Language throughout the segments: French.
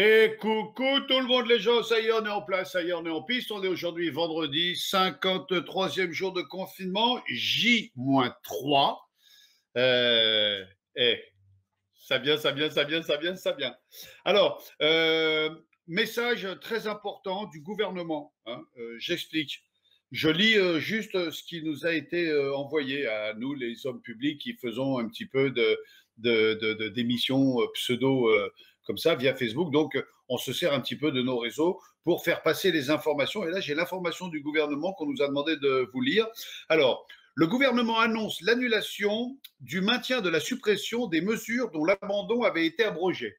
Et coucou tout le monde les gens, ça y est on est en place, ça y est on est en piste, on est aujourd'hui vendredi, 53e jour de confinement, J-3. Euh, eh, ça vient. Alors, message très important du gouvernement, hein, j'explique. Je lis juste ce qui nous a été envoyé à nous, les hommes publics, qui faisons un petit peu d'émissions pseudo comme ça via Facebook. Donc, on se sert un petit peu de nos réseaux pour faire passer les informations. Et là, j'ai l'information du gouvernement qu'on nous a demandé de vous lire. Alors, le gouvernement annonce l'annulation du maintien de la suppression des mesures dont l'abandon avait été abrogé.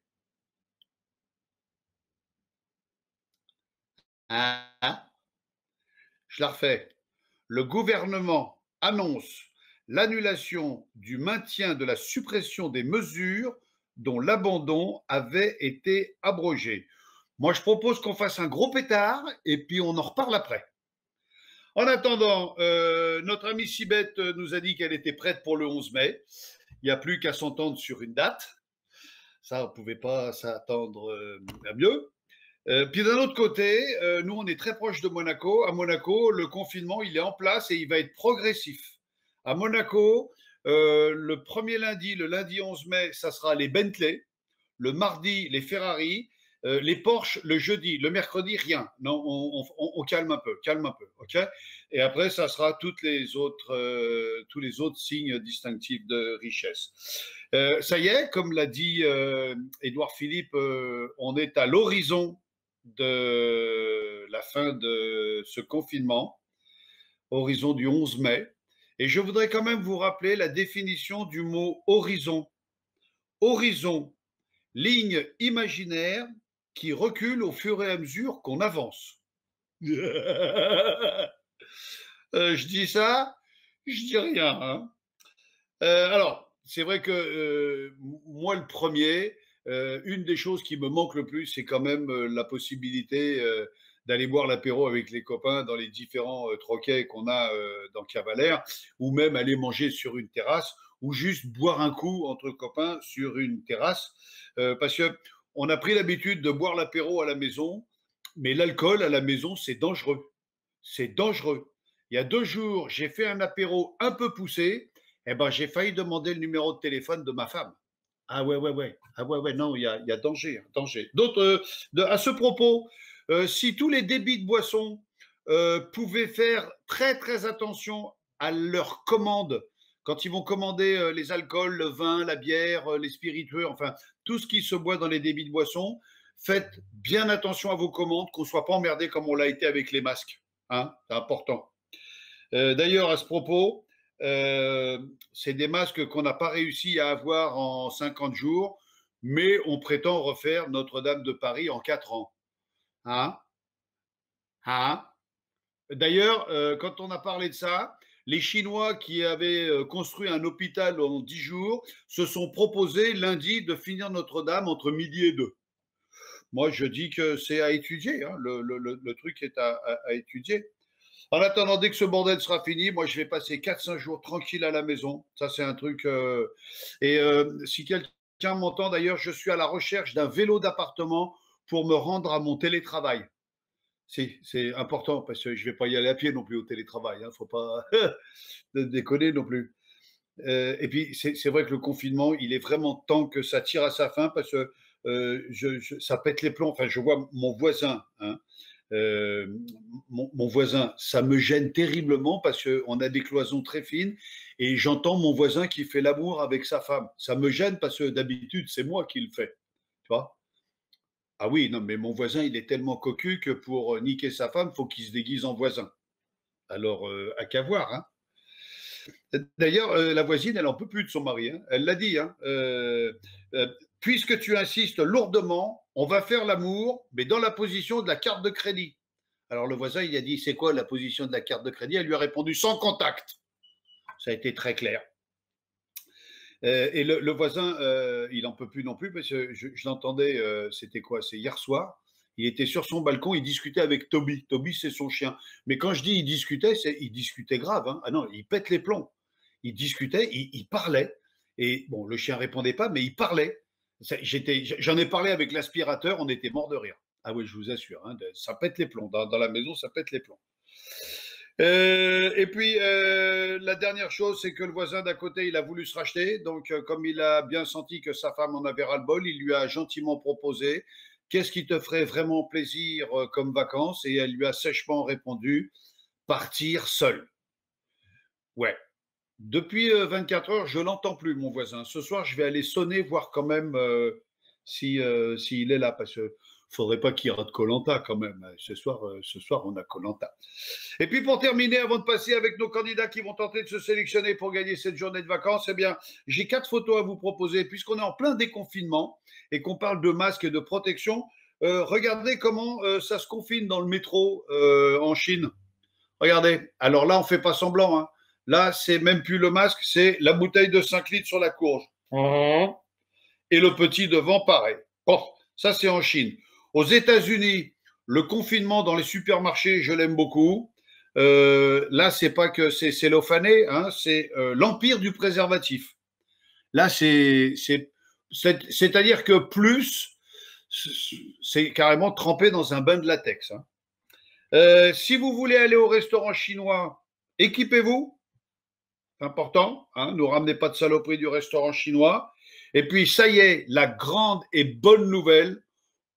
Hein? Je la refais. Le gouvernement annonce l'annulation du maintien de la suppression des mesures dont l'abandon avait été abrogé. Moi, je propose qu'on fasse un gros pétard et puis on en reparle après. En attendant, notre amie Sibeth nous a dit qu'elle était prête pour le 11 mai. Il n'y a plus qu'à s'entendre sur une date. Ça, on ne pouvait pas s'attendre à mieux. Puis d'un autre côté, nous, on est très proche de Monaco. À Monaco, le confinement, il est en place et il va être progressif. À Monaco, le premier lundi, le lundi 11 mai, ça sera les Bentley. Le mardi, les Ferrari. Les Porsche, le jeudi. Le mercredi, rien. Non, on calme un peu, ok. Et après, ça sera tous les autres signes distinctifs de richesse. Ça y est, comme l'a dit Édouard Philippe, on est à l'horizon de la fin de ce confinement, horizon du 11 mai. Et je voudrais quand même vous rappeler la définition du mot horizon. Horizon, ligne imaginaire qui recule au fur et à mesure qu'on avance. Je dis ça, je dis rien. Hein. Alors, c'est vrai que moi, le premier, une des choses qui me manque le plus, c'est quand même la possibilité d'aller boire l'apéro avec les copains dans les différents troquets qu'on a dans Cavalère, ou même aller manger sur une terrasse, ou juste boire un coup entre copains sur une terrasse, parce que on a pris l'habitude de boire l'apéro à la maison, mais l'alcool à la maison, c'est dangereux. C'est dangereux. Il y a 2 jours, j'ai fait un apéro un peu poussé, eh ben, j'ai failli demander le numéro de téléphone de ma femme. Ah ouais. Ah ouais, non, il y a danger, danger. D'autres, à ce propos, si tous les débits de boissons pouvaient faire très, très attention à leurs commandes, quand ils vont commander les alcools, le vin, la bière, les spiritueux, enfin, tout ce qui se boit dans les débits de boissons, faites bien attention à vos commandes, qu'on ne soit pas emmerdé comme on l'a été avec les masques. Hein, c'est important. D'ailleurs, à ce propos, c'est des masques qu'on n'a pas réussi à avoir en 50 jours, mais on prétend refaire Notre-Dame de Paris en 4 ans. Hein? Hein? D'ailleurs, quand on a parlé de ça, les Chinois qui avaient construit un hôpital en 10 jours se sont proposés lundi de finir Notre-Dame entre midi et 2. Moi, je dis que c'est à étudier. Hein, le truc est à étudier. En attendant, dès que ce bordel sera fini, moi, je vais passer 4-5 jours tranquille à la maison. Ça, c'est un truc. Si quelqu'un m'entend, d'ailleurs, je suis à la recherche d'un vélo d'appartement pour me rendre à mon télétravail. C'est important parce que je ne vais pas y aller à pied non plus au télétravail. Il ne faut pas déconner non plus. Et puis, c'est vrai que le confinement, il est vraiment temps que ça tire à sa fin parce que ça pète les plombs. Enfin, je vois mon voisin. Hein, mon voisin, ça me gêne terriblement parce qu'on a des cloisons très fines et j'entends mon voisin qui fait l'amour avec sa femme. Ça me gêne parce que d'habitude, c'est moi qui le fais. Tu vois? Ah oui, non, mais mon voisin, il est tellement cocu que pour niquer sa femme, il faut qu'il se déguise en voisin. Alors, à qu'à voir. Hein. D'ailleurs, la voisine, elle n'en peut plus de son mari. Hein. Elle l'a dit. Hein. Puisque tu insistes lourdement, on va faire l'amour, mais dans la position de la carte de crédit. Alors le voisin, il a dit, c'est quoi la position de la carte de crédit? Elle lui a répondu, sans contact. Ça a été très clair. Et le voisin, il n'en peut plus non plus, parce que je l'entendais, c'était quoi? C'est hier soir. Il était sur son balcon, il discutait avec Toby. Toby, c'est son chien. Mais quand je dis il discutait grave. Hein. Ah non, il pète les plombs. Il discutait, il parlait. Et bon, le chien répondait pas, mais il parlait. J'en ai parlé avec l'aspirateur, on était mort de rire. Ah oui, je vous assure, hein, ça pète les plombs. Dans la maison, ça pète les plombs. Et puis, la dernière chose, c'est que le voisin d'à côté, il a voulu se racheter. Donc, comme il a bien senti que sa femme en avait ras-le-bol, il lui a gentiment proposé qu'est-ce qui te ferait vraiment plaisir comme vacances. Et elle lui a sèchement répondu partir seul. Ouais. Depuis 24 heures, je l'entends plus, mon voisin. Ce soir, je vais aller sonner, voir quand même s'il est là, parce que faudrait pas qu'il rate koh quand même. Ce soir, on a koh. Et puis pour terminer, avant de passer avec nos candidats qui vont tenter de se sélectionner pour gagner cette journée de vacances, eh bien, j'ai 4 photos à vous proposer, puisqu'on est en plein déconfinement et qu'on parle de masques et de protection. Regardez comment ça se confine dans le métro en Chine. Regardez. Alors là, on fait pas semblant, hein. Là, c'est même plus le masque, c'est la bouteille de 5 litres sur la courge. Et le petit devant, pareil. Bon, ça, c'est en Chine. Aux États-Unis, le confinement dans les supermarchés, je l'aime beaucoup. Là, c'est pas que c'est cellophané, hein, c'est l'empire du préservatif. Là, c'est-à-dire que plus, c'est carrément trempé dans un bain de latex. Hein. Si vous voulez aller au restaurant chinois, équipez-vous. Important, hein, ne ramenez pas de saloperie du restaurant chinois. Et puis, ça y est, la grande et bonne nouvelle,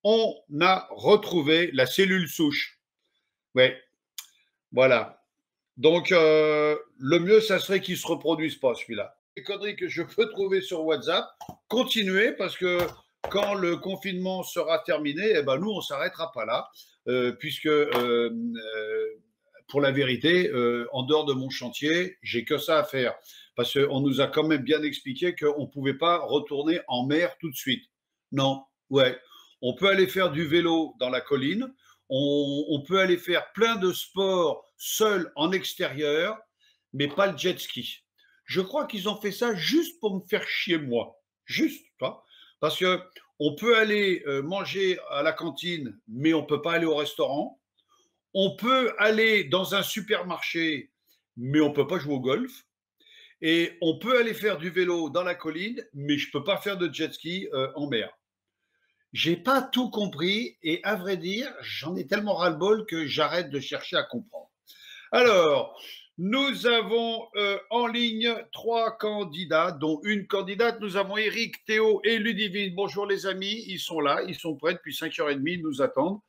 on a retrouvé la cellule souche. Ouais, voilà. Donc, le mieux, ça serait qu'il ne se reproduise pas, celui-là. Les conneries que je peux trouver sur WhatsApp, continuez, parce que quand le confinement sera terminé, eh ben, nous, on ne s'arrêtera pas là, puisque pour la vérité, en dehors de mon chantier, j'ai que ça à faire. Parce qu'on nous a quand même bien expliqué qu'on ne pouvait pas retourner en mer tout de suite. Non, ouais. On peut aller faire du vélo dans la colline, on peut aller faire plein de sports seul en extérieur, mais pas le jet ski. Je crois qu'ils ont fait ça juste pour me faire chier moi. Juste, toi. Parce que on peut aller manger à la cantine, mais on ne peut pas aller au restaurant. On peut aller dans un supermarché, mais on ne peut pas jouer au golf. Et on peut aller faire du vélo dans la colline, mais je ne peux pas faire de jet ski en mer. J'ai pas tout compris et à vrai dire, j'en ai tellement ras-le-bol que j'arrête de chercher à comprendre. Alors, nous avons en ligne 3 candidats, dont une candidate. Nous avons Eric, Théo et Ludivine. Bonjour les amis, ils sont là, ils sont prêts depuis 5h30, ils nous attendent.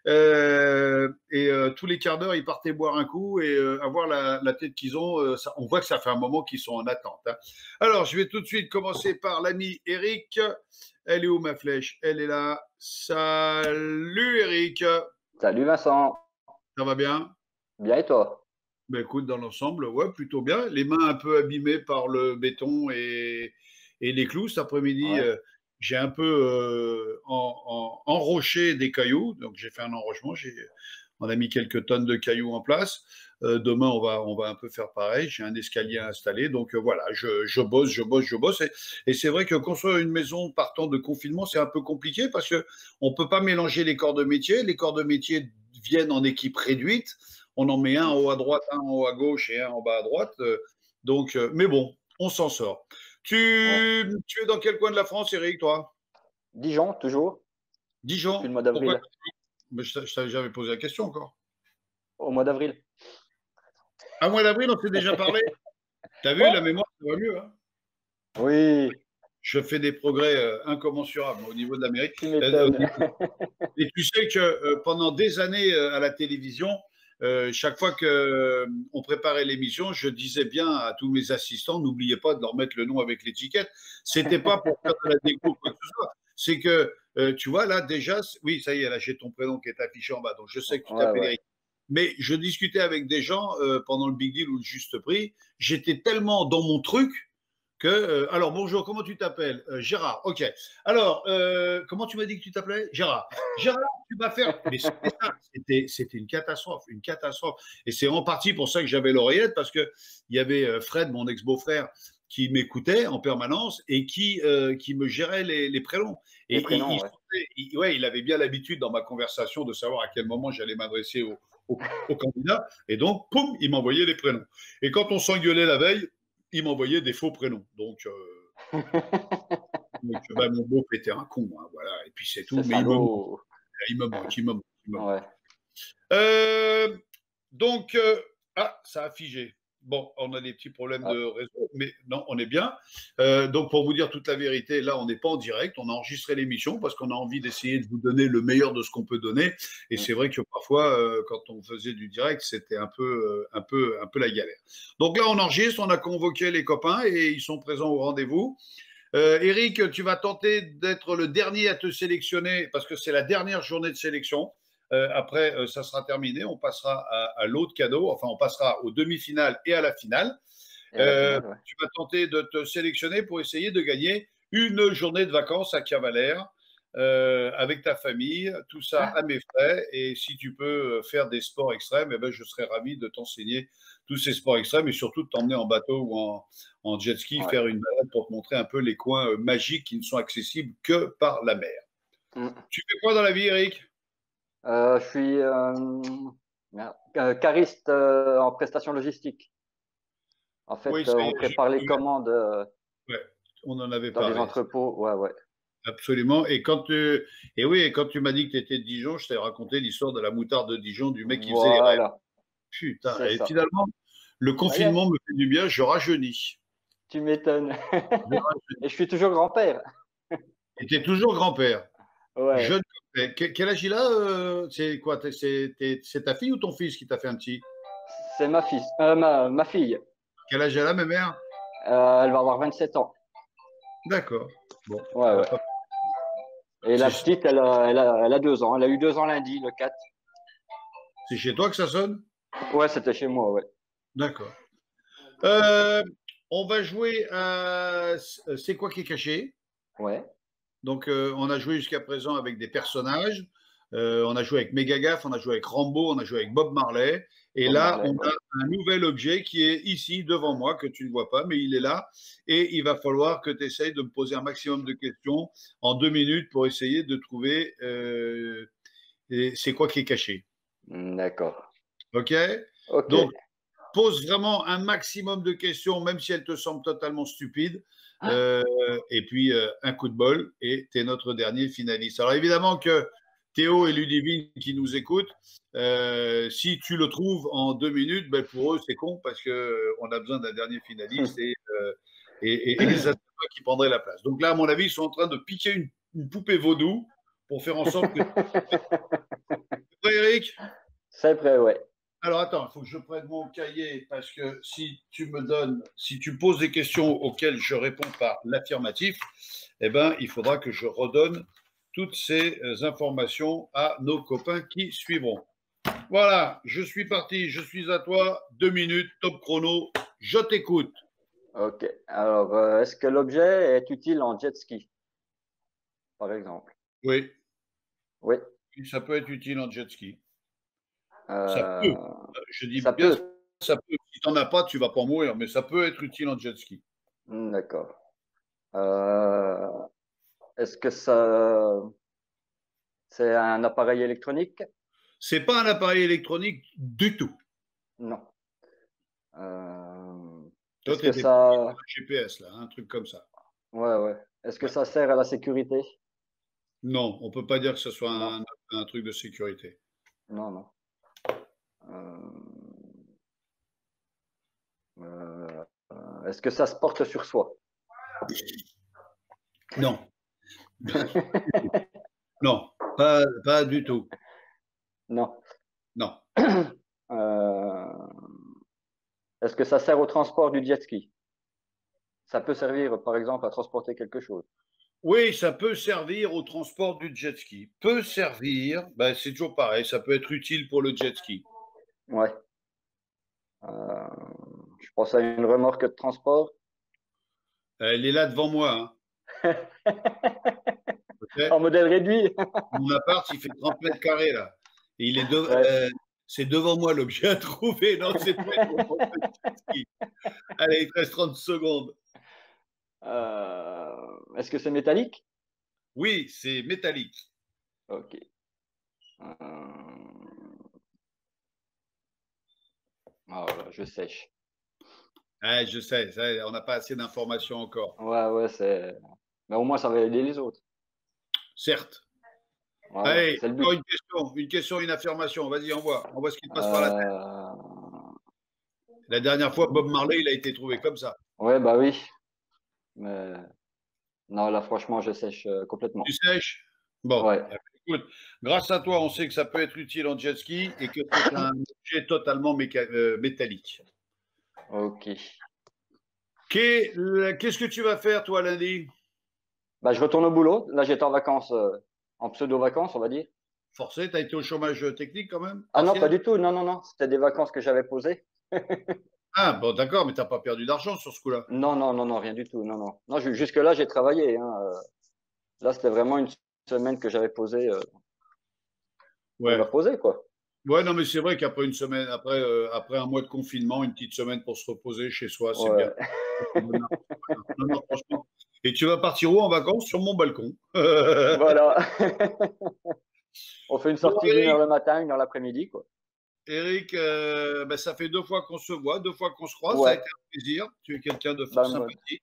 Tous les quarts d'heure, ils partaient boire un coup et avoir la tête qu'ils ont, on voit que ça fait un moment qu'ils sont en attente. Hein. Alors, je vais tout de suite commencer par l'ami Eric. Elle est où ma flèche? Elle est là. Salut Eric. Salut Vincent. Ça va bien? Bien et toi? Ben écoute, dans l'ensemble, ouais, plutôt bien. Les mains un peu abîmées par le béton et les clous. Cet après-midi, Ouais. j'ai un peu enroché des cailloux. Donc, j'ai fait un enrochement. On a mis quelques tonnes de cailloux en place. Demain, on va un peu faire pareil. J'ai un escalier installé. Donc, voilà, je bosse. Et c'est vrai que construire une maison partant de confinement, c'est un peu compliqué parce qu'on ne peut pas mélanger les corps de métier. Les corps de métier viennent en équipe réduite. On en met un en haut à droite, un en haut à gauche et un en bas à droite. Mais bon, on s'en sort. Tu es dans quel coin de la France, Eric, toi? Dijon, toujours, depuis Dijon. le mois Pourquoi? d'avril. Mais je t'avais jamais posé la question encore. Au mois d'avril. À mois d'avril, on s'est déjà parlé. T'as vu, Ouais. la mémoire, ça va mieux. Hein, Oui, je fais des progrès incommensurables au niveau de l'Amérique. tu m'étonnes. Et tu sais que pendant des années à la télévision, chaque fois qu'on préparait l'émission, je disais bien à tous mes assistants, n'oubliez pas de leur mettre le nom avec l'étiquette. C'était pas pour faire de la déco ou quoi que ce soit. C'est que, tu vois, là, déjà, oui, ça y est, là, j'ai ton prénom qui est affiché en bas. Donc, je sais que tu Ouais, t'appelles ouais. Eric. Mais je discutais avec des gens pendant le Big Deal ou le Juste Prix. J'étais tellement dans mon truc que. Alors, bonjour, comment tu t'appelles? Gérard, ok. Alors, comment tu m'as dit que tu t'appelais? Gérard. Gérard, tu vas faire. Mais c'était ça, c'était une catastrophe, une catastrophe. Et c'est en partie pour ça que j'avais l'oreillette, parce qu'il y avait Fred, mon ex-beau-frère, qui m'écoutait en permanence et qui me gérait les prénoms. Et Les prénoms, ouais. ouais, il avait bien l'habitude dans ma conversation de savoir à quel moment j'allais m'adresser au candidat. Et donc, poum, il m'envoyait les prénoms. Et quand on s'engueulait la veille, il m'envoyait des faux prénoms. Donc, Donc, bah, mon beau était un con, hein, voilà, et puis c'est tout. C'est Mais salaud. il me manque, il me manque, il me manque. Ouais. Euh, donc, ça a figé. Bon, on a des petits problèmes Ah, de réseau, mais non, on est bien. Donc, pour vous dire toute la vérité, là, on n'est pas en direct. On a enregistré l'émission parce qu'on a envie d'essayer de vous donner le meilleur de ce qu'on peut donner. Et mm, c'est vrai que parfois, quand on faisait du direct, c'était un peu la galère. Donc là, on enregistre, on a convoqué les copains et ils sont présents au rendez-vous. Eric, tu vas tenter d'être le dernier à te sélectionner parce que c'est la dernière journée de sélection. Après, ça sera terminé. On passera à l'autre cadeau. Enfin, on passera aux demi-finales et à la finale. et à la finale, ouais. Tu vas tenter de te sélectionner pour essayer de gagner une journée de vacances à Cavalère avec ta famille, tout ça à mes frais. Et si tu peux faire des sports extrêmes, eh ben, je serais ravi de t'enseigner tous ces sports extrêmes et surtout de t'emmener en bateau ou en jet ski, Ouais. faire une balade pour te montrer un peu les coins magiques qui ne sont accessibles que par la mer. Mm. Tu fais quoi dans la vie, Eric? Je suis cariste en prestation logistique. En Oui, fait, on prépare les commandes ouais, on en avait dans les parlé. entrepôts. Ouais, ouais. Absolument. Et oui, et quand tu m'as dit que tu étais de Dijon, je t'ai raconté l'histoire de la moutarde de Dijon, du mec qui faisait les rêves. Voilà, Putain. c'est Et ça. finalement, le Ça y est, confinement me fait du bien, je rajeunis. tu m'étonnes. Je rajeunis. Et je suis toujours grand-père. Et tu es toujours grand-père. Ouais, Jeune. Quel âge il a C'est quoi c'est ta fille ou ton fils qui t'a fait un petit? c'est ma fille. Quel âge elle a, ma mère? Elle va avoir 27 ans. D'accord. Bon, Ouais, elle a ouais. pas. Et la C'est petite, elle a 2 ans. Elle a eu 2 ans lundi, le 4. c'est chez toi que ça sonne? Ouais, c'était chez moi, ouais. D'accord. Euh, on va jouer à C'est quoi qui est caché? Ouais. Donc, on a joué jusqu'à présent avec des personnages. On a joué avec Megagaf, on a joué avec Rambo, on a joué avec Bob Marley. Et Bob là, Marley, on ouais. a un nouvel objet qui est ici devant moi, que tu ne vois pas, mais il est là. Et il va falloir que tu essayes de me poser un maximum de questions en 2 minutes pour essayer de trouver c'est quoi qui est caché. D'accord. OK? Ok. Donc, pose vraiment un maximum de questions, même si elles te semblent totalement stupides. Euh, et puis, un coup de bol, et tu es notre dernier finaliste. Alors, évidemment que Théo et Ludivine qui nous écoutent, si tu le trouves en 2 minutes, ben pour eux, c'est con parce qu'on a besoin d'un dernier finaliste et ça, c'est toi qui prendrait la place. Donc là, à mon avis, ils sont en train de piquer une poupée vaudou pour faire en sorte que. Ouais, Eric? C'est vrai, ouais. Alors attends, il faut que je prenne mon cahier parce que si tu me poses des questions auxquelles je réponds par l'affirmatif, eh ben, il faudra que je redonne toutes ces informations à nos copains qui suivront. Voilà, je suis parti, je suis à toi, 2 minutes, top chrono, je t'écoute. Ok. Alors, est-ce que l'objet est utile en jet ski, par exemple? Oui, Oui. ça peut être utile en jet ski. Ça peut, Euh, je dis Ça bien peut. ça peut. Si tu n'en as pas, tu ne vas pas mourir, mais ça peut être utile en jet ski. D'accord. Euh, Est-ce que ça, c'est un appareil électronique? C'est pas un appareil électronique du tout. Non. Euh, Toi, Est-ce tu es que des ça, GPS, là, un truc comme ça. ouais, ouais. Est-ce que Ouais. ça sert à la sécurité? Non, on ne peut pas dire que ce soit Non, un truc de sécurité. non, non. Euh, Est-ce que ça se porte sur soi? Non, non, pas du tout. Non. Non. Euh, Est-ce que ça sert au transport du jet ski? Ça peut servir, par exemple, à transporter quelque chose. Oui, ça peut servir au transport du jet ski. Peut servir, ben, c'est toujours pareil, ça peut être utile pour le jet ski. Ouais. Euh, je pense à une remorque de transport. Elle est là devant moi. Hein, ok. En modèle réduit. Mon appart, il fait 30 mètres carrés, là. Et Ouais. c'est devant moi l'objet à trouver. Non, c'est pas le jet ski. Allez, il te reste 30 secondes. Est-ce que c'est métallique? Oui, c'est métallique. Ok. Euh, voilà, je sèche. Ah, je sais, on n'a pas assez d'informations encore. Ouais, ouais, c'est. Mais au moins, ça va aider les autres. Certes. Voilà, Allez, c'est le but. encore une question, une affirmation. Vas-y, envoie ce qui te passe par la tête. La dernière fois, Bob Marley, il a été trouvé comme ça. Ouais, bah oui. Mais non, là, franchement, je sèche complètement. Tu sèches? Bon, Ouais. écoute, grâce à toi, on sait que ça peut être utile en jet ski et que c'est un objet totalement métallique. Ok. Qu'est-ce que tu vas faire, toi, lundi? Bah, je retourne au boulot. Là, j'étais en vacances, en pseudo-vacances, on va dire. Forcé, tu as été au chômage technique quand même? Ah non, pas Partiel? du tout. Non, non, non. C'était des vacances que j'avais posées. Ah, bon, d'accord, mais tu n'as pas perdu d'argent sur ce coup-là. Non, non, non, non, rien du tout. Non, non. Non, jusque-là, j'ai travaillé. Hein. Là, c'était vraiment une semaine que j'avais posée pour me Ouais. reposer, quoi. Ouais, non, mais c'est vrai qu'après une semaine, après un mois de confinement, une petite semaine pour se reposer chez soi, c'est bien. Ouais. Non, non, franchement. Et tu vas partir où en vacances? Sur mon balcon. Voilà. On fait une Bon, sortie d'1 heure le matin, 1 heure l'après-midi, quoi. Eric, ben, ça fait 2 fois qu'on se voit, 2 fois qu'on se croise. Ça a Ouais. été un plaisir. Tu es quelqu'un de fort Bah, sympathique.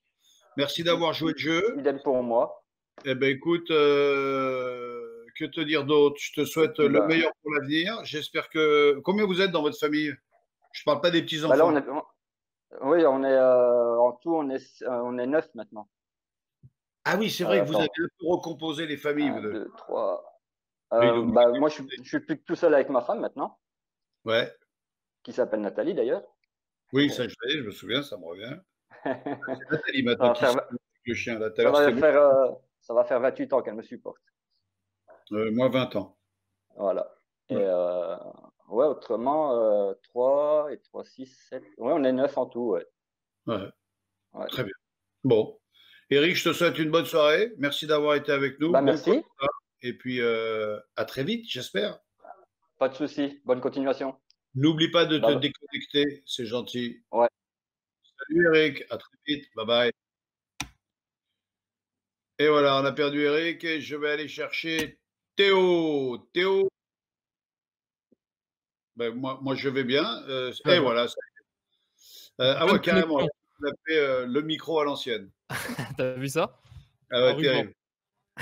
Merci d'avoir joué le jeu. idem pour moi. Eh ben, écoute, que te dire d'autre? Je te Et souhaite puis, le bah, meilleur pour l'avenir. J'espère que. Combien vous êtes dans votre famille? Je ne parle pas des bah là, petits-enfants. oui, en tout, on est 9 maintenant. Ah oui, c'est vrai que vous avez Attends, un peu recomposé les familles, vous 1, deux. 2, 3. Oui, donc, Bah, moi, je suis plus que tout seul avec ma femme maintenant, ouais. qui s'appelle Nathalie d'ailleurs. Oui, ça, je me souviens, ça me revient. C'est Nathalie maintenant Ça va qui faire, s'occupe avec le chien. Là, tout à ça l'heure, va c'était moi. faire, ça va faire 28 ans qu'elle me supporte. Moi, 20 ans. Voilà. Et Ouais. ouais, autrement, 3 et 3, 6, 7. Ouais, on est 9 en tout, ouais. Ouais. Ouais. Très bien. Bon. Eric, je te souhaite une bonne soirée. Merci d'avoir été avec nous. Bah, Bon merci. courage. Et puis, à très vite, j'espère. Pas de souci. Bonne continuation. N'oublie pas de te Bye. déconnecter, c'est gentil. Ouais. Salut Eric, à très vite. Bye bye. Et voilà, on a perdu Eric et je vais aller chercher Théo. Théo, ben, moi je vais bien. Et voilà. Ah Bonne ouais, carrément. connexion. On a fait le micro à l'ancienne. T'as vu ça? Ah En ouais, ruban. terrible.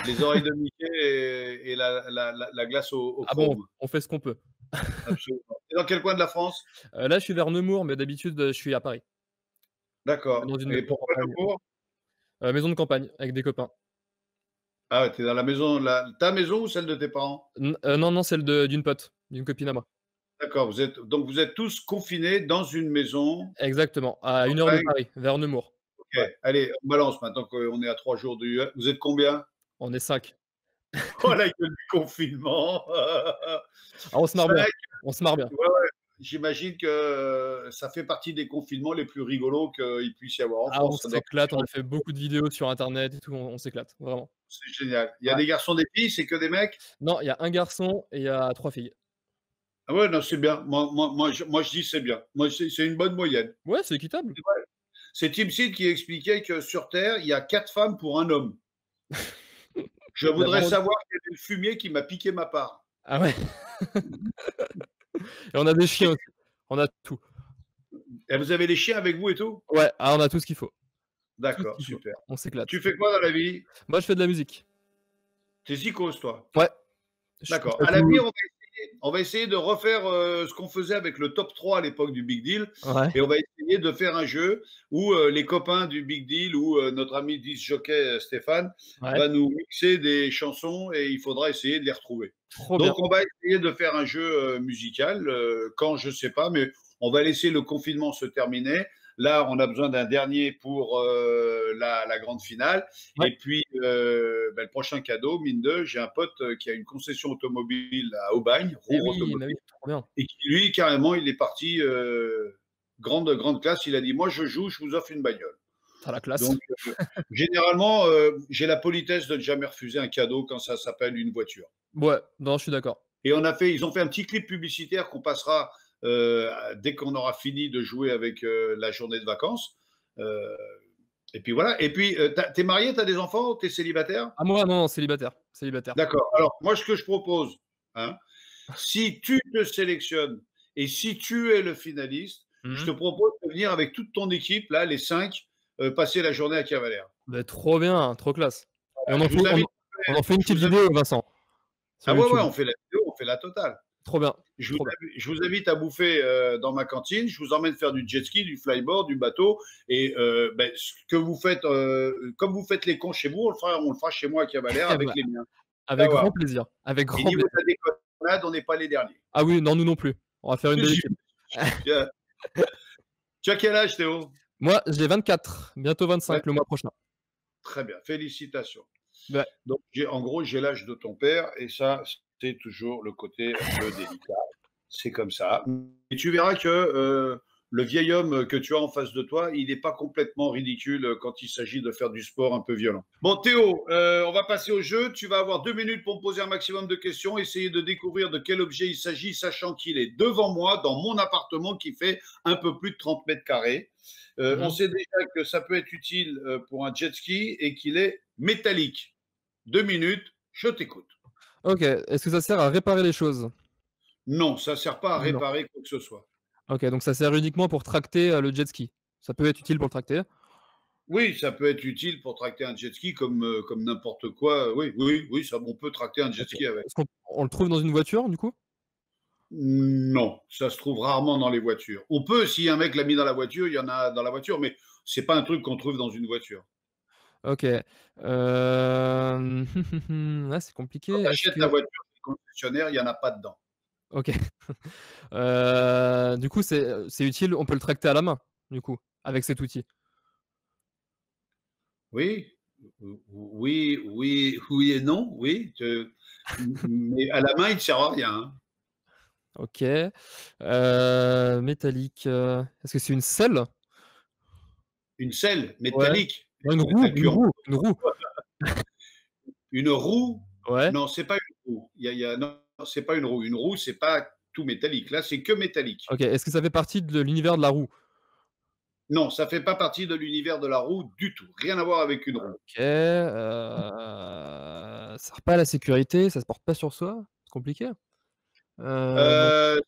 Les oreilles de Mickey et la glace au Ah bon, chrome. on fait ce qu'on peut. Absolument. Et dans quel coin de la France? Là, je suis vers Nemours, mais d'habitude, je suis à Paris. Dans D'accord. une Et maison de pourquoi campagne. Nemours? Maison de campagne avec des copains. Ah ouais, tu es dans la maison, ta maison ou celle de tes parents? Non, non, celle d'une pote, d'une copine à moi. D'accord, vous êtes tous confinés dans une maison. Exactement, à 1 heure de Paris, vers Nemours. OK, Ouais, allez, on balance maintenant qu'on est à 3 jours du vous êtes combien? on est 5. Oh la gueule du confinement! Ah, on se marre 5, bien, on se marre bien. ouais, ouais, j'imagine que ça fait partie des confinements les plus rigolos qu'il puisse y avoir en Ah, on France. Ça doit s'éclate, on a fait beaucoup de vidéos sur internet et tout, on s'éclate, vraiment. c'est génial. Il y a Ouais. des garçons, des filles, c'est que des mecs? Non, il y a un garçon et il y a 3 filles. Ah ouais, non, c'est bien. Moi je dis c'est bien. Moi, c'est une bonne moyenne. Ouais, c'est équitable. C'est vrai. C'est Tim Seed qui expliquait que sur terre, il y a 4 femmes pour un homme. Je Il y a voudrais vraiment savoir quel est le fumier qui m'a piqué ma part. Ah ouais. Et on a des chiens aussi, on a tout. Et vous avez les chiens avec vous et tout? Ouais, ah, on a tout ce qu'il faut. Tout ce D'accord, qu'il faut. super. On s'éclate. Tu fais quoi dans la vie? Moi, je fais de la musique. Tu es zikos, toi? Ouais. Je touche D'accord. à À tout. l'avenir, on va essayer de refaire ce qu'on faisait avec le top 3 à l'époque du Big Deal. Ouais. Et on va essayer de faire un jeu où les copains du Big Deal ou notre ami disc jockey Stéphane Ouais. va nous mixer des chansons et il faudra essayer de les retrouver. Trop bien. Donc, on va essayer de faire un jeu musical. Quand, je ne sais pas, mais on va laisser le confinement se terminer. Là, on a besoin d'un dernier pour la grande finale. Ouais. Et puis, le prochain cadeau, mine de, j'ai un pote qui a une concession automobile à Aubagne, Eh Roure oui, Automobile, bah oui, trop bien. et qui, lui, carrément, il est parti grande classe. Il a dit, moi, je joue, je vous offre une bagnole. Tu la classe. Donc, généralement, j'ai la politesse de ne jamais refuser un cadeau quand ça s'appelle une voiture. Ouais, non, je suis d'accord. Et ils ont fait un petit clip publicitaire qu'on passera dès qu'on aura fini de jouer avec la journée de vacances. Et puis voilà. Et puis, t'es marié, t'as des enfants, t'es célibataire? Ah moi, non, célibataire, célibataire. D'accord. Alors, moi, ce que je propose, hein, si tu te sélectionnes et si tu es le finaliste, je te Mmh. propose de venir avec toute ton équipe, là, les 5, passer la journée à Cavalère. Bah, trop bien, trop classe. Et on Je vous invite, on en fait une je petite vous invite- vidéo, Vincent, sur Ah ouais, YouTube. ouais, on fait la vidéo, on fait la totale. Trop bien. Je Trop bien. vous invite à bouffer dans ma cantine. Je vous emmène faire du jet ski, du flyboard, du bateau. Et ben, ce que vous faites, comme vous faites les cons chez vous, on le fera chez moi à Cavalère Eh avec ben, les miens. avec grand D'accord. plaisir. Avec Et grand niveau plaisir. de la déconnade, on n'est pas les derniers. Ah oui, non, nous non plus. On va faire une belle équipe. Bien. Tu as quel âge, Théo? Moi, j'ai 24, bientôt 25 le mois prochain. Très bien, félicitations. Ouais. Donc, en gros, j'ai l'âge de ton père, et ça, c'est toujours le côté un peu délicat. C'est comme ça. Et tu verras que le vieil homme que tu as en face de toi, il n'est pas complètement ridicule quand il s'agit de faire du sport un peu violent. Bon, Théo, on va passer au jeu. Tu vas avoir 2 minutes pour me poser un maximum de questions, essayer de découvrir de quel objet il s'agit, sachant qu'il est devant moi, dans mon appartement qui fait un peu plus de 30 mètres carrés. On sait déjà que ça peut être utile pour un jet ski et qu'il est métallique. 2 minutes, je t'écoute. Ok, est-ce que ça sert à réparer les choses? Non, ça ne sert pas à Non. réparer quoi que ce soit. Ok, donc ça sert uniquement pour tracter le jet ski. Ça peut être utile pour le tracter. Oui, ça peut être utile pour tracter un jet ski comme n'importe quoi. Oui, ça, on peut tracter un jet ski avec. Est-ce qu'on le trouve dans une voiture, du coup? Non, ça se trouve rarement dans les voitures. On peut, si un mec l'a mis dans la voiture, il y en a dans la voiture, mais c'est pas un truc qu'on trouve dans une voiture. Ok. Ouais, c'est compliqué. Quand tu Est-ce achètes que... ta voiture chez le concessionnaire, il n'y en a pas dedans. Ok. Du coup, c'est utile, on peut le tracter à la main, du coup, avec cet outil. Oui, oui et non, oui. Mais à la main, il ne sert à rien. Hein. Ok. Métallique. Est-ce que c'est une selle? Une selle Ouais. métallique. Une roue, une roue, une roue. Une roue? Ouais. Non, c'est pas une roue. Non, c'est pas une roue. Une roue, c'est pas tout métallique. Là, c'est que métallique. Ok. Est-ce que ça fait partie de l'univers de la roue? Non, ça fait pas partie de l'univers de la roue du tout. Rien à voir avec une roue. Ok. Ça sert pas à la sécurité, ça se porte pas sur soi. C'est compliqué. Ça sert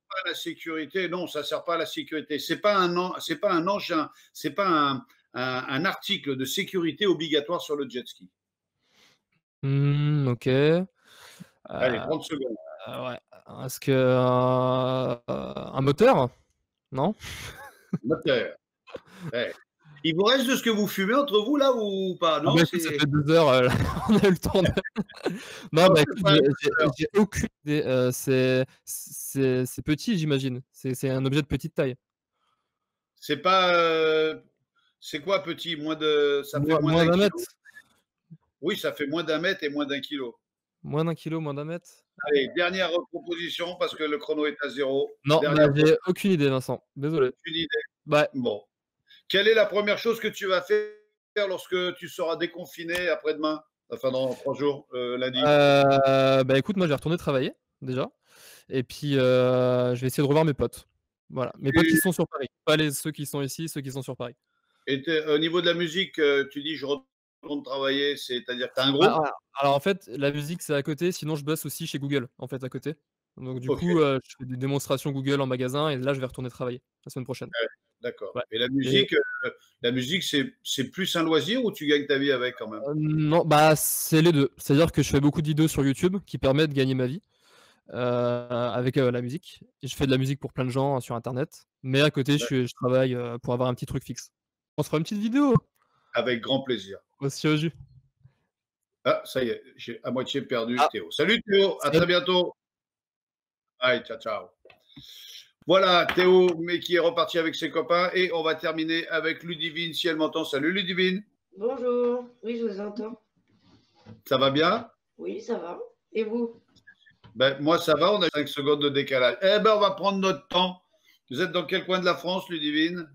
pas à la sécurité. Non, ça sert pas à la sécurité. C'est pas un engin, c'est pas un article de sécurité obligatoire sur le jet ski. Ok. Allez, 30 secondes. Ouais. Est-ce que un moteur? Non? Moteur. Ouais. Il vous reste de ce que vous fumez entre vous là ou pas? Non, écoute, ça fait 2 heures, on a eu le temps de... Non, bah, écoute, j'ai aucune idée. C'est petit, j'imagine. C'est un objet de petite taille. C'est pas. C'est quoi petit? Ça fait moins Moins d'un d'un kilo? mètre? Oui, ça fait moins d'un mètre et moins d'un kilo. Moins d'un kilo, moins d'un mètre? Allez, dernière proposition parce que le chrono est à 0. Non, Dernière j'ai aucune idée, Vincent. Désolé. aucune idée. Ouais. Bon. Quelle est la première chose que tu vas faire lorsque tu seras déconfiné après-demain? Enfin, dans 3 jours, lundi. Bah, écoute, moi, je vais retourner travailler, déjà. Et puis, je vais essayer de revoir mes potes. Voilà. Mes potes qui sont sur Paris. Pas ceux qui sont ici, ceux qui sont sur Paris. Et au niveau de la musique, tu dis je retourne travailler, c'est-à-dire que tu as un groupe? Alors en fait, la musique, c'est à côté, sinon je bosse aussi chez Google, en fait, à côté. Donc du Ok, coup, je fais des démonstrations Google en magasin et là, je vais retourner travailler la semaine prochaine. d'accord. Ouais. Et la Et musique, c'est plus un loisir ou tu gagnes ta vie avec quand même? non, bah, c'est les 2. C'est-à-dire que je fais beaucoup de vidéos sur YouTube qui permettent de gagner ma vie, avec, la musique et je fais de la musique pour plein de gens, sur internet. Mais à côté, je travaille, pour avoir un petit truc fixe. On se fera une petite vidéo Avec grand plaisir. aussi au jus. Ah, ça y est, j'ai à moitié perdu Ah, Théo. Salut Théo, à salut. très bientôt. Allez, ciao, ciao. Voilà, Théo, mais qui est reparti avec ses copains et on va terminer avec Ludivine si elle m'entend. Salut Ludivine. Bonjour, oui, je vous entends. Ça va bien? Oui, ça va. Et vous? Ben, moi, ça va, on a 5 secondes de décalage. Eh ben, on va prendre notre temps. Vous êtes dans quel coin de la France, Ludivine?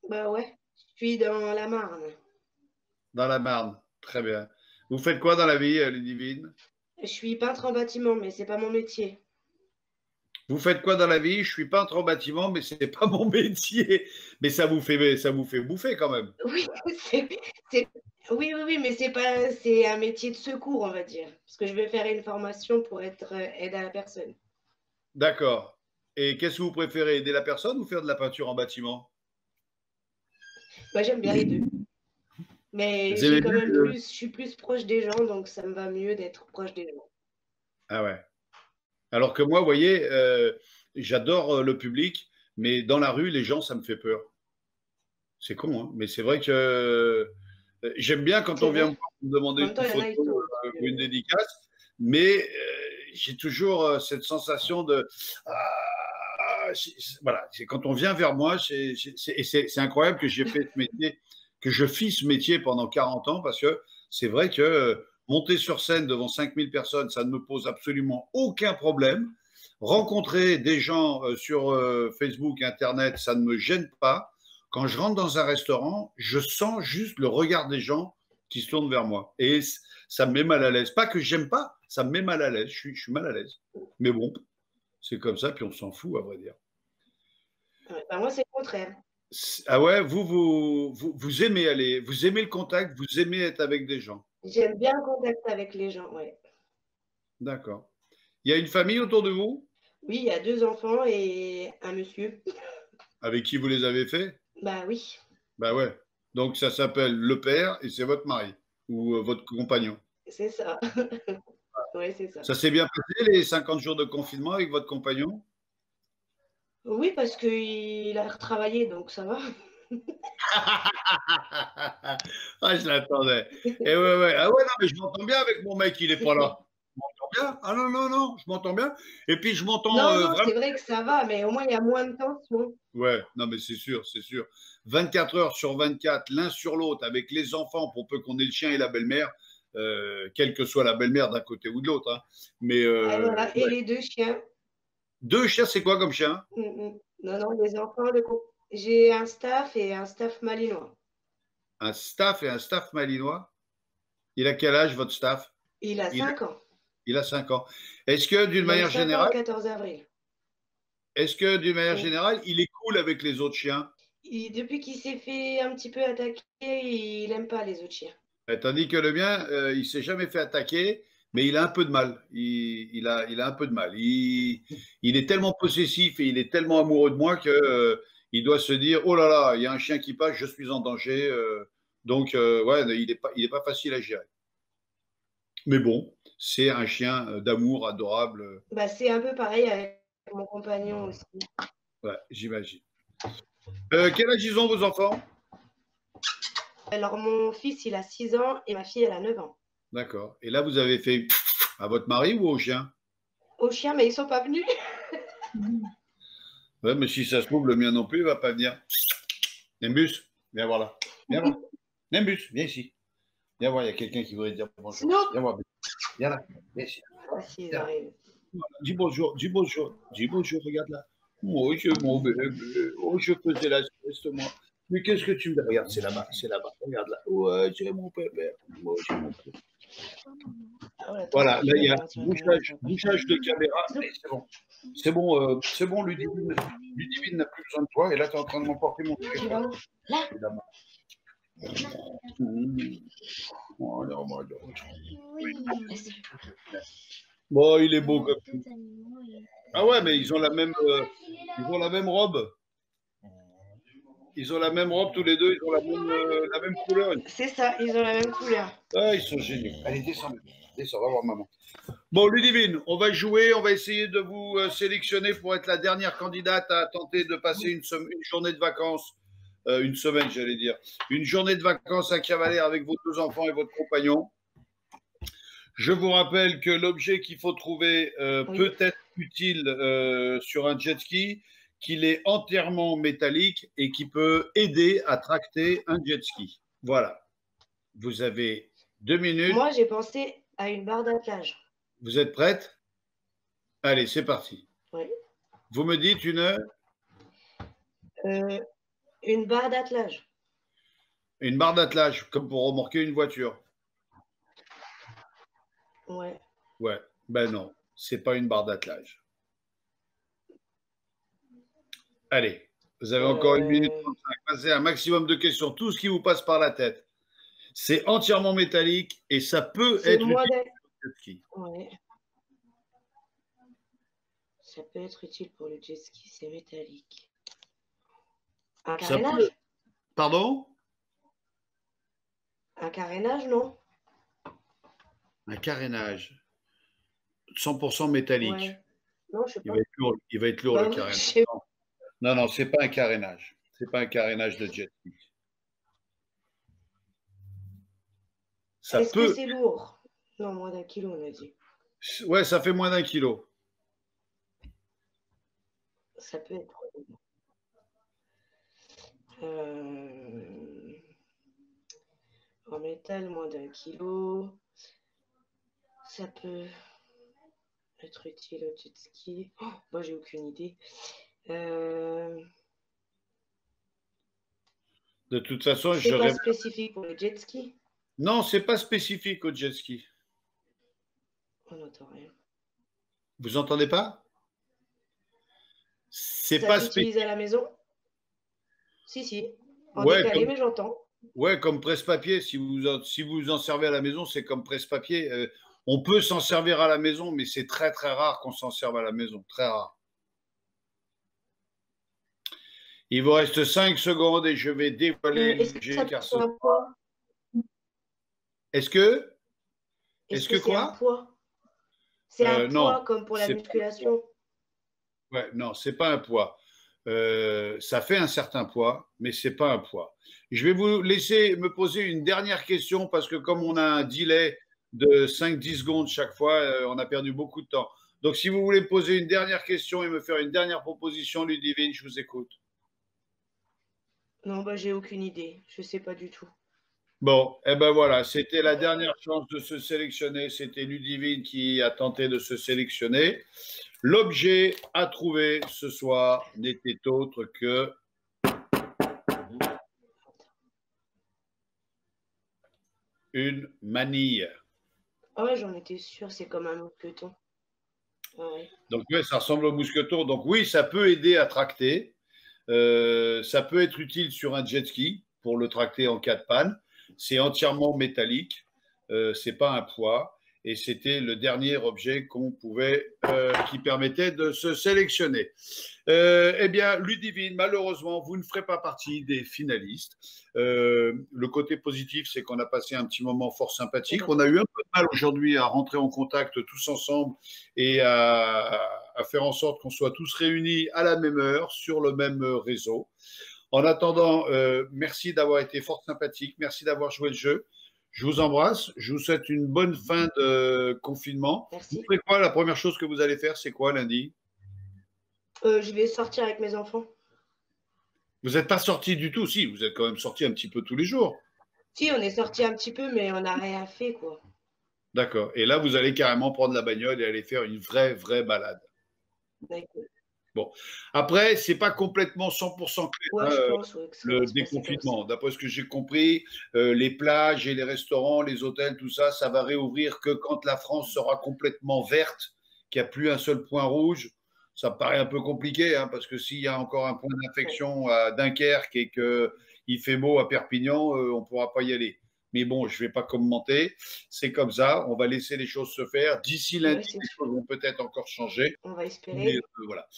Bah ouais, je suis dans la Marne. Dans la Marne. Très bien. Vous faites quoi dans la vie, Ludivine? Je suis peintre en bâtiment, mais c'est pas mon métier. Vous faites quoi dans la vie? Je suis peintre en bâtiment, mais c'est pas mon métier. Mais ça vous fait bouffer quand même. Oui, oui, mais c'est un métier de secours, on va dire. Parce que je vais faire une formation pour être aide à la personne. D'accord. Et qu'est-ce que vous préférez, aider la personne ou faire de la peinture en bâtiment? Moi, j'aime bien les deux. Mais Vous j'ai aimez quand bien même le- je suis plus proche des gens, donc ça me va mieux d'être proche des gens. Ah ouais. Alors que moi, vous voyez, j'adore le public, mais dans la rue, les gens, ça me fait peur. C'est con, hein, mais c'est vrai que j'aime bien quand C'est on vient me vrai. voir me En demander même temps, une il y en a, photo ils sont ou une dédicace, mais j'ai toujours cette sensation de voilà, c'est quand on vient vers moi, c'est incroyable que j'ai fait ce métier, que je fis ce métier pendant 40 ans, parce que c'est vrai que monter sur scène devant 5000 personnes, ça ne me pose absolument aucun problème. Rencontrer des gens sur Facebook, Internet, ça ne me gêne pas. Quand je rentre dans un restaurant, je sens juste le regard des gens qui se tournent vers moi. Et ça me met mal à l'aise. Pas que j'aime pas, ça me met mal à l'aise. Je suis mal à l'aise. Mais bon, c'est comme ça, puis on s'en fout, à vrai dire. Ouais, bah, moi, c'est le contraire. Ah ouais, vous aimez aller, vous aimez le contact, vous aimez être avec des gens. J'aime bien le contact avec les gens, ouais. D'accord. Il y a une famille autour de vous Oui, il y a 2 enfants et un monsieur. avec qui vous les avez fait? Bah oui, Bah ouais. Donc ça s'appelle le père et c'est votre mari ou votre compagnon. c'est ça. Ouais, c'est ça. Ça s'est bien passé les 50 jours de confinement avec votre compagnon? Oui, parce qu'il a retravaillé, donc ça va. Ah, je l'attendais. Et ouais, ouais. Ah ouais, non, mais je m'entends bien avec mon mec, il n'est pas là. Je m'entends bien. Ah non, non, non, je m'entends bien. Et puis je m'entends Non, non, vraiment. c'est vrai que ça va, mais au moins il y a moins de tension. Ouais, non, mais c'est sûr, c'est sûr. 24 heures sur 24, l'un sur l'autre, avec les enfants, pour peu qu'on ait le chien et la belle-mère, quelle que soit la belle-mère d'un côté ou de l'autre. Hein. Mais Et voilà, et ouais. les 2 chiens. Deux chiens, c'est quoi comme chien? Non, non, les enfants, j'ai un staff et un staff malinois. Un staff et un staff malinois. Il a quel âge, votre staff? Il a Il, 5 ans. il a 5 ans. Est-ce que d'une Il a eu manière 5 ans le générale, 14 avril. il est cool avec les autres chiens? Depuis qu'il s'est fait un petit peu attaquer, il n'aime pas les autres chiens. Tandis que le mien, il s'est jamais fait attaquer, mais il a un peu de mal. Il a un peu de mal. Il est tellement possessif et il est tellement amoureux de moi que il doit se dire, oh là là, il y a un chien qui passe, je suis en danger. Donc ouais, il est pas facile à gérer. Mais bon, c'est un chien d'amour adorable. Bah, c'est un peu pareil avec mon compagnon aussi. Ouais, j'imagine. Quel âge ils ont vos enfants? Alors, mon fils, il a 6 ans et ma fille, elle a 9 ans. D'accord. Et là, vous avez fait à votre mari ou au chien? Au chien, mais ils sont pas venus. Ouais, mais si ça se trouve, le mien non plus, il va pas venir. Nimbus, viens voir là. Viens voir. Nimbus, viens ici. Viens voir, il y a quelqu'un qui voudrait dire bonjour. Snoop. Viens voir. Viens là. Viens ici. Ah, s'ils arrivent. Dis bonjour, dis bonjour. Dis bonjour, regarde là. Moi, je mon bébé. Oh, je faisais la sieste, moi. Mais qu'est-ce que tu me dis? Regarde, c'est là-bas, c'est là-bas. Regarde là. Ouais, c'est mon bébé. Moi, c'est mon bébé. Ah ouais, attends, Voilà, là, il y a sur la caméra. bouchage de caméra. Mais c'est bon. C'est bon, Ludivine. Ludivine n'a plus besoin de toi. Et là, tu es en train de m'emporter mon Tu téléphone. vas où? Là. Évidemment. Oh, non, moi, non. Bon, il est beau comme tout. Ah ouais, mais ils ont la même robe. Ils ont la même robe tous les deux. Ils ont la même couleur. C'est ça, ils ont la même couleur. Ah, ils sont géniaux. Allez, descends. Descends, va voir maman. Bon, Ludivine, on va jouer. On va essayer de vous sélectionner pour être la dernière candidate à tenter de passer une journée de vacances. Une semaine, j'allais dire. Une journée de vacances à Cavalère avec vos 2 enfants et votre compagnon. Je vous rappelle que l'objet qu'il faut trouver peut être utile sur un jet ski, qu'il est entièrement métallique et qui peut aider à tracter un jet ski. Voilà. Vous avez 2 minutes. Moi, j'ai pensé à une barre d'attelage. Vous êtes prête? Allez, c'est parti. Oui. Vous me dites Une barre d'attelage. Une barre d'attelage, comme pour remorquer une voiture. Ouais. Ouais, ben non, c'est pas une barre d'attelage. Allez, vous avez encore 1 minute 35. Passez un maximum de questions, tout ce qui vous passe par la tête. C'est entièrement métallique et ça peut être utile pour le jet ski. Ouais. Ça peut être utile pour le jet ski, c'est métallique. Un carénage? Pardon? Un carénage, non? Un carénage 100% métallique. Ouais. Non, je sais Il pas. va être lourd, Bah le ouais, carénage. je sais pas. Non, non, c'est pas un carénage. C'est pas un carénage de jet ski. Ça Est-ce que peut. c'est lourd? Non, moins d'un kilo, on a dit. Ouais, ça fait moins d'1 kilo. Ça peut être. En métal, moins d'un kilo. Ça peut être utile au jet ski. Oh, moi, j'ai aucune idée. De toute façon, C'est pas spécifique pour le jet ski? Non, c'est pas spécifique au jet ski. On n'entend rien. Vous entendez pas? C'est Ça pas s'utilise spécifique. à la maison? Si. En Ouais, décalé, mais j'entends. ouais, comme presse-papier. Si vous en servez à la maison, c'est comme presse-papier. On peut s'en servir à la maison, mais c'est très très rare qu'on s'en serve à la maison. Très rare. Il vous reste 5 secondes et je vais dévoiler Est-ce que ça car peut un poids? Est-ce que Est-ce que c'est un quoi? poids? C'est un Non, poids comme pour la c'est musculation? Ouais, non, c'est pas un poids. Ça fait un certain poids, mais c'est pas un poids. Je vais vous laisser me poser une dernière question parce que comme on a un delay de 5-10 secondes chaque fois, on a perdu beaucoup de temps. Donc, si vous voulez me poser une dernière question et me faire une dernière proposition, Ludivine, je vous écoute. Non, bah j'ai aucune idée. Je sais pas du tout. Bon, eh ben voilà, c'était la dernière chance de se sélectionner. C'était Ludivine qui a tenté de se sélectionner. L'objet à trouver ce soir n'était autre que une manille. Ah ouais, j'en étais sûre, c'est comme un mousqueton. Ah ouais. Donc, oui, ça ressemble au mousqueton. Donc, oui, ça peut aider à tracter. Ça peut être utile sur un jet ski pour le tracter en cas de panne. C'est entièrement métallique. C'est pas un poids. Et c'était le dernier objet qu'on pouvait, qui permettait de se sélectionner. Eh bien, Ludivine, malheureusement, vous ne ferez pas partie des finalistes. Le côté positif, c'est qu'on a passé un petit moment fort sympathique. On a eu un peu de mal aujourd'hui à rentrer en contact tous ensemble et à faire en sorte qu'on soit tous réunis à la même heure sur le même réseau. En attendant, merci d'avoir été fort sympathique. Merci d'avoir joué le jeu. Je vous embrasse. Je vous souhaite une bonne fin de confinement. Merci. Vous ferez quoi? La première chose que vous allez faire, c'est quoi lundi? Je vais sortir avec mes enfants. Vous n'êtes pas sorti du tout? Si, vous êtes quand même sorti un petit peu tous les jours. Si, on est sorti un petit peu, mais on n'a rien fait, quoi. D'accord. Et là, vous allez carrément prendre la bagnole et aller faire une vraie balade. D'accord. Bon. Après, c'est pas complètement 100% clair, Ouais, je pense ouais, que ça le va se passer déconfinement. comme ça. D'après ce que j'ai compris, les plages et les restaurants, les hôtels, tout ça, ça va réouvrir que quand la France sera complètement verte, qu'il n'y a plus un seul point rouge. Ça me paraît un peu compliqué, hein, parce que s'il y a encore un point d'infection à Dunkerque et qu'il fait beau à Perpignan, on ne pourra pas y aller. Mais bon, je ne vais pas commenter. C'est comme ça. On va laisser les choses se faire. D'ici lundi, Ouais, les choses vont peut-être encore changer. on va espérer. Mais, voilà.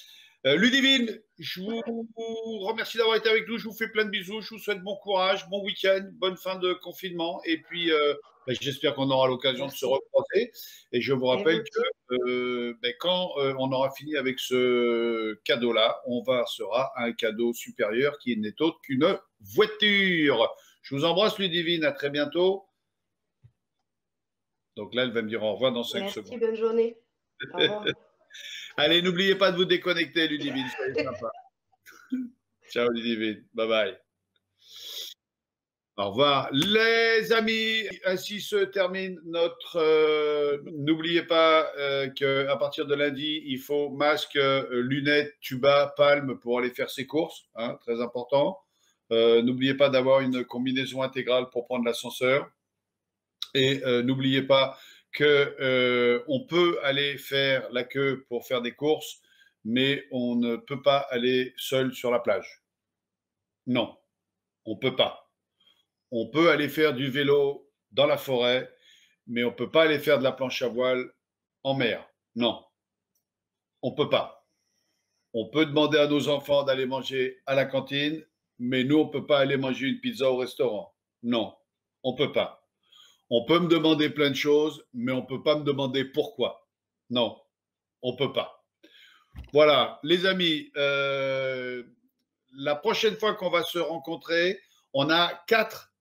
Ludivine, je vous remercie d'avoir été avec nous. Je vous fais plein de bisous. Je vous souhaite bon courage, bon week-end, bonne fin de confinement. Et puis, j'espère qu'on aura l'occasion de se recroiser. Et je vous rappelle que quand on aura fini avec ce cadeau-là, on sera un cadeau supérieur qui n'est autre qu'une voiture. Je vous embrasse, Ludivine. À très bientôt. Donc là, elle va me dire au revoir dans 5 secondes. Merci, bonne journée. Au revoir. Allez, n'oubliez pas de vous déconnecter, Ludivine. Soyez sympa. Ciao, Ludivine. Bye bye. Au revoir. Les amis, ainsi se termine notre... N'oubliez pas qu'à partir de lundi, il faut masque, lunettes, tuba, palme pour aller faire ses courses. Hein, très important. N'oubliez pas d'avoir une combinaison intégrale pour prendre l'ascenseur. Et n'oubliez pas qu'on peut aller faire la queue pour faire des courses, mais on ne peut pas aller seul sur la plage. Non, on ne peut pas. On peut aller faire du vélo dans la forêt, mais on ne peut pas aller faire de la planche à voile en mer. Non, on ne peut pas. On peut demander à nos enfants d'aller manger à la cantine, mais nous, on ne peut pas aller manger une pizza au restaurant. Non, on ne peut pas. On peut me demander plein de choses, mais on ne peut pas me demander pourquoi. Non, on ne peut pas. Voilà, les amis, la prochaine fois qu'on va se rencontrer, on a quatre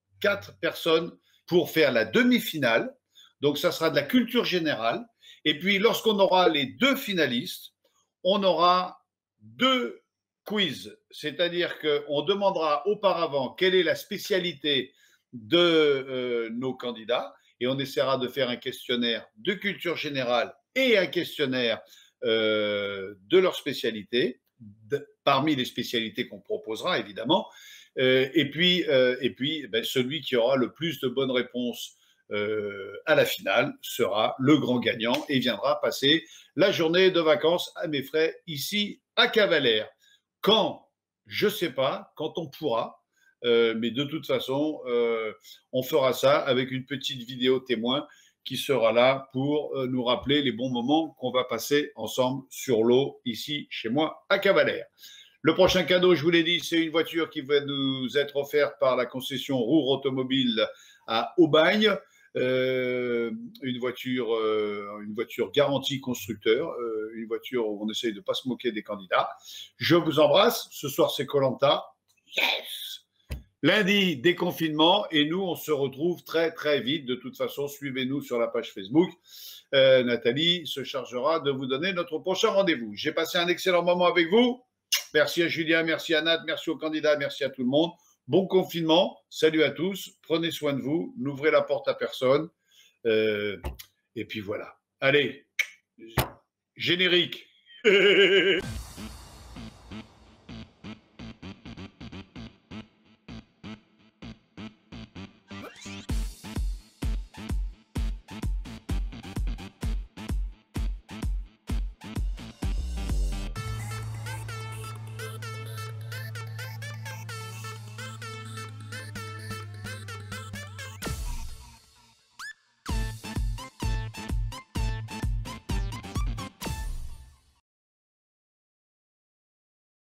personnes pour faire la demi-finale. Donc, ça sera de la culture générale. Et puis, lorsqu'on aura les 2 finalistes, on aura 2 quiz. C'est-à-dire qu'on demandera auparavant quelle est la spécialité de nos candidats et on essaiera de faire un questionnaire de culture générale et un questionnaire de leur spécialité, parmi les spécialités qu'on proposera évidemment. Et puis ben, celui qui aura le plus de bonnes réponses à la finale sera le grand gagnant et viendra passer la journée de vacances à mes frais ici à Cavalère. Quand? Je ne sais pas, quand on pourra, mais de toute façon, on fera ça avec une petite vidéo témoin qui sera là pour nous rappeler les bons moments qu'on va passer ensemble sur l'eau ici chez moi à Cavalère. Le prochain cadeau, je vous l'ai dit, c'est une voiture qui va nous être offerte par la concession Roure Automobile à Aubagne. Une voiture garantie constructeur, une voiture où on essaye de ne pas se moquer des candidats. Je vous embrasse. Ce soir, c'est Koh-Lanta. Yes! Lundi, déconfinement. Et nous, on se retrouve très, très vite. De toute façon, suivez-nous sur la page Facebook. Nathalie se chargera de vous donner notre prochain rendez-vous. J'ai passé un excellent moment avec vous. Merci à Julien, merci à Nat, merci aux candidats, merci à tout le monde. Bon confinement, salut à tous, prenez soin de vous, n'ouvrez la porte à personne. Et puis voilà. Allez, générique.